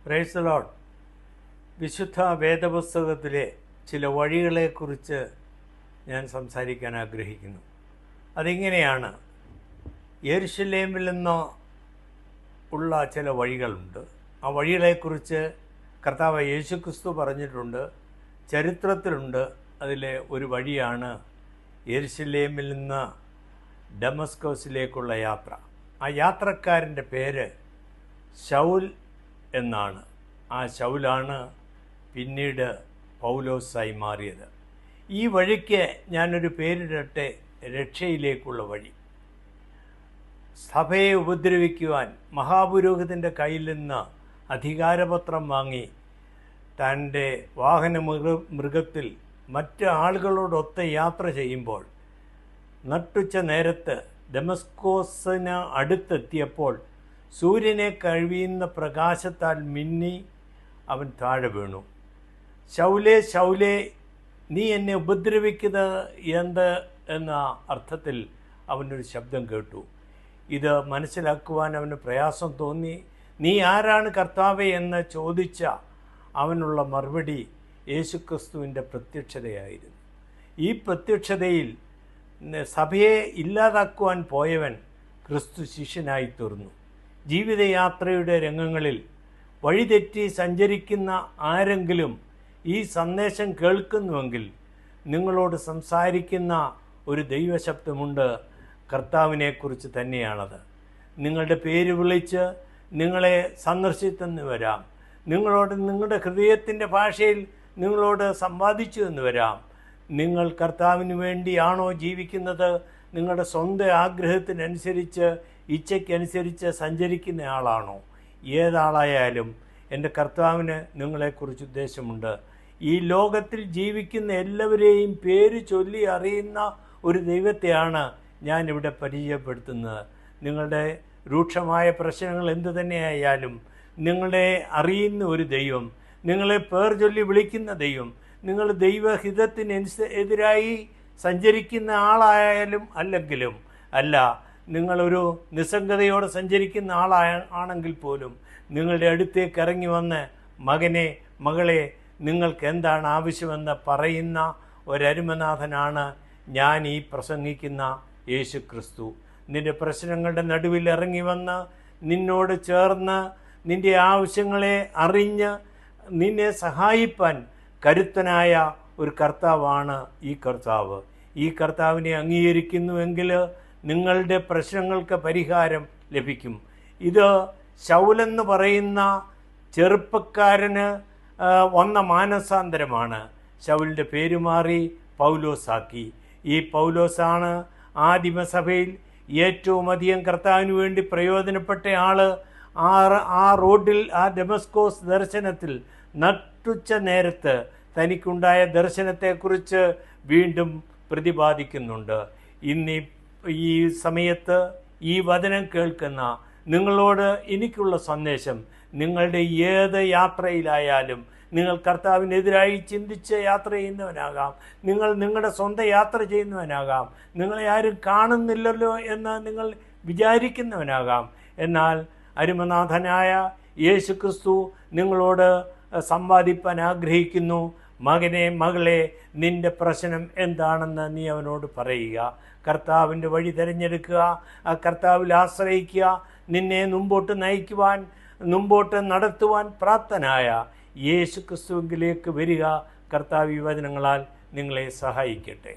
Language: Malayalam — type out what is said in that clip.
Praise the Lord. വിശുദ്ധ വേദപുസ്തകത്തിലെ ചില വഴികളെക്കുറിച്ച് ഞാൻ സംസാരിക്കാൻ ആഗ്രഹിക്കുന്നു. അതിങ്ങനെയാണ്. യെരുശലേമിൽ നിന്ന് ഉള്ള ചില വഴികളുണ്ട്. ആ വഴികളെക്കുറിച്ച് കർത്താവ് യേശുക്രിസ്തു പറഞ്ഞിട്ടുണ്ട്, ചരിത്രത്തിലുണ്ട്. അതിലെ ഒരു വഴിയാണ് യെരുശലേമിൽ നിന്ന് ഡമസ്കോസിലേക്കുള്ള യാത്ര. ആ യാത്രക്കാരൻ്റെ പേര് ശൗൽ എന്നാണ്. ആ ശൗലാണ് പിന്നീട് പൗലോസായി മാറിയത്. ഈ വഴിക്ക് ഞാനൊരു പേരിടട്ടെ, രക്ഷയിലേക്കുള്ള വഴി. സഭയെ ഉപദ്രവിക്കുവാൻ മഹാപുരോഹിതൻ്റെ കയ്യിൽ നിന്ന് അധികാരപത്രം വാങ്ങി തൻ്റെ മൃഗത്തിൽ മറ്റ് ആളുകളോടൊത്ത് യാത്ര ചെയ്യുമ്പോൾ നട്ടുച്ച നേരത്ത് ദമസ്കോസിന് അടുത്തെത്തിയപ്പോൾ സൂര്യനെ കഴിയുന്ന പ്രകാശത്താൽ മിന്നി അവൻ താഴെ വീണു. ശൗലേ ശൗലേ, നീ എന്നെ ഉപദ്രവിക്കുന്നത് എന്ത് എന്ന അർത്ഥത്തിൽ അവനൊരു ശബ്ദം കേട്ടു. ഇത് മനസ്സിലാക്കുവാൻ അവന് പ്രയാസം തോന്നി. നീ ആരാണ് കർത്താവേ എന്ന് ചോദിച്ച അവനുള്ള മറുപടി യേശുക്രിസ്തുവിൻ്റെ പ്രത്യക്ഷതയായിരുന്നു. ഈ പ്രത്യക്ഷതയിൽ സഭയെ ഇല്ലാതാക്കുവാൻ പോയവൻ ക്രിസ്തു ശിഷ്യനായി തീർന്നു. ജീവിതയാത്രയുടെ രംഗങ്ങളിൽ വഴിതെറ്റി സഞ്ചരിക്കുന്ന ആരെങ്കിലും ഈ സന്ദേശം കേൾക്കുന്നുവെങ്കിൽ നിങ്ങളോട് സംസാരിക്കുന്ന ഒരു ദൈവശബ്ദമുണ്ട്. കർത്താവിനെക്കുറിച്ച് തന്നെയാണത്. നിങ്ങളുടെ പേര് വിളിച്ച് നിങ്ങളെ സന്ദർശിച്ചെന്ന് വരാം. നിങ്ങളോട് നിങ്ങളുടെ ഹൃദയത്തിൻ്റെ ഭാഷയിൽ നിങ്ങളോട് സംവാദിച്ചു എന്ന് വരാം. നിങ്ങൾ കർത്താവിന് വേണ്ടിയാണോ ജീവിക്കുന്നത്? നിങ്ങളുടെ സ്വന്തം ആഗ്രഹത്തിനനുസരിച്ച്, ഇച്ഛയ്ക്കനുസരിച്ച് സഞ്ചരിക്കുന്ന ആളാണോ? ഏതാളായാലും എൻ്റെ കർത്താവിന് നിങ്ങളെക്കുറിച്ച് ഉദ്ദേശമുണ്ട്. ഈ ലോകത്തിൽ ജീവിക്കുന്ന എല്ലാവരെയും പേര് ചൊല്ലി അറിയുന്ന ഒരു ദൈവത്തെയാണ് ഞാനിവിടെ പരിചയപ്പെടുത്തുന്നത്. നിങ്ങളുടെ രൂക്ഷമായ പ്രശ്നങ്ങൾ എന്തു തന്നെയായാലും നിങ്ങളെ അറിയുന്ന ഒരു ദൈവം, നിങ്ങളെ പേർ ചൊല്ലി വിളിക്കുന്ന ദൈവം, നിങ്ങൾ ദൈവഹിതത്തിനെതിരായി സഞ്ചരിക്കുന്ന ആളായാലും അല്ലെങ്കിലും അല്ല, നിങ്ങളൊരു നിസ്സംഗതയോടെ സഞ്ചരിക്കുന്ന ആണെങ്കിൽ പോലും നിങ്ങളുടെ അടുത്തേക്ക് ഇറങ്ങി വന്ന് മകനെ, മകളെ, നിങ്ങൾക്ക് എന്താണ് ആവശ്യമെന്ന് പറയുന്ന ഒരരുമനാഥനാണ് ഞാൻ ഈ പ്രസംഗിക്കുന്ന യേശുക്രിസ്തു. നിൻ്റെ പ്രശ്നങ്ങളുടെ നടുവിൽ ഇറങ്ങി വന്ന് നിന്നോട് ചേർന്ന് നിൻ്റെ ആവശ്യങ്ങളെ അറിഞ്ഞ് നിന്നെ സഹായിപ്പാൻ കരുത്തനായ ഒരു കർത്താവാണ് ഈ കർത്താവ്. ഈ കർത്താവിനെ അംഗീകരിക്കുന്നുവെങ്കിൽ നിങ്ങളുടെ പ്രശ്നങ്ങൾക്ക് പരിഹാരം ലഭിക്കും. ഇത് ശൗലെന്ന് പറയുന്ന ചെറുപ്പക്കാരന് വന്ന മാനസാന്തരമാണ്. ശൗലിൻ്റെ പേര് മാറി പൗലോസാക്കി. ഈ പൗലോസാണ് ആദിമസഭയിൽ ഏറ്റവും അധികം കർത്താവിന് വേണ്ടി പ്രയോജനപ്പെട്ട ആൾ. ആ റോഡിൽ, ആ ഡമസ്കോസ് ദർശനത്തിൽ നട്ടുച്ച നേരത്ത് തനിക്കുണ്ടായ ദർശനത്തെക്കുറിച്ച് വീണ്ടും പ്രതിപാദിക്കുന്നുണ്ട്. ഇന്ന് ഈ സമയത്ത് ഈ വചനം കേൾക്കുന്ന നിങ്ങളോട് എനിക്കുള്ള സന്ദേശം, നിങ്ങളുടെ ഏത് യാത്രയിലായാലും, നിങ്ങൾ കർത്താവിനെതിരായി ചിന്തിച്ച് യാത്ര ചെയ്യുന്നവനാകാം, നിങ്ങൾ നിങ്ങളുടെ സ്വന്തം യാത്ര ചെയ്യുന്നവനാകാം, നിങ്ങളെ ആരും കാണുന്നില്ലല്ലോ എന്ന് നിങ്ങൾ വിചാരിക്കുന്നവനാകാം. എന്നാൽ അരുമനാഥനായ യേശുക്രിസ്തു നിങ്ങളോട് സംവാദിപ്പാൻ ആഗ്രഹിക്കുന്നു. മകനെ, മകളെ, നിൻ്റെ പ്രശ്നം എന്താണെന്ന് നീ അവനോട് പറയുക. കർത്താവിൻ്റെ വഴി തിരഞ്ഞെടുക്കുക. ആ കർത്താവിൽ ആശ്രയിക്കുക. നിന്നെ മുമ്പോട്ട് നയിക്കുവാൻ, മുമ്പോട്ട് നടത്തുവാൻ പ്രാപ്തനായ യേശുക്രിസ്തുവിലേക്ക് വരിക. കർത്താവ് ഈ വചനങ്ങളാൽ നിങ്ങളെ സഹായിക്കട്ടെ.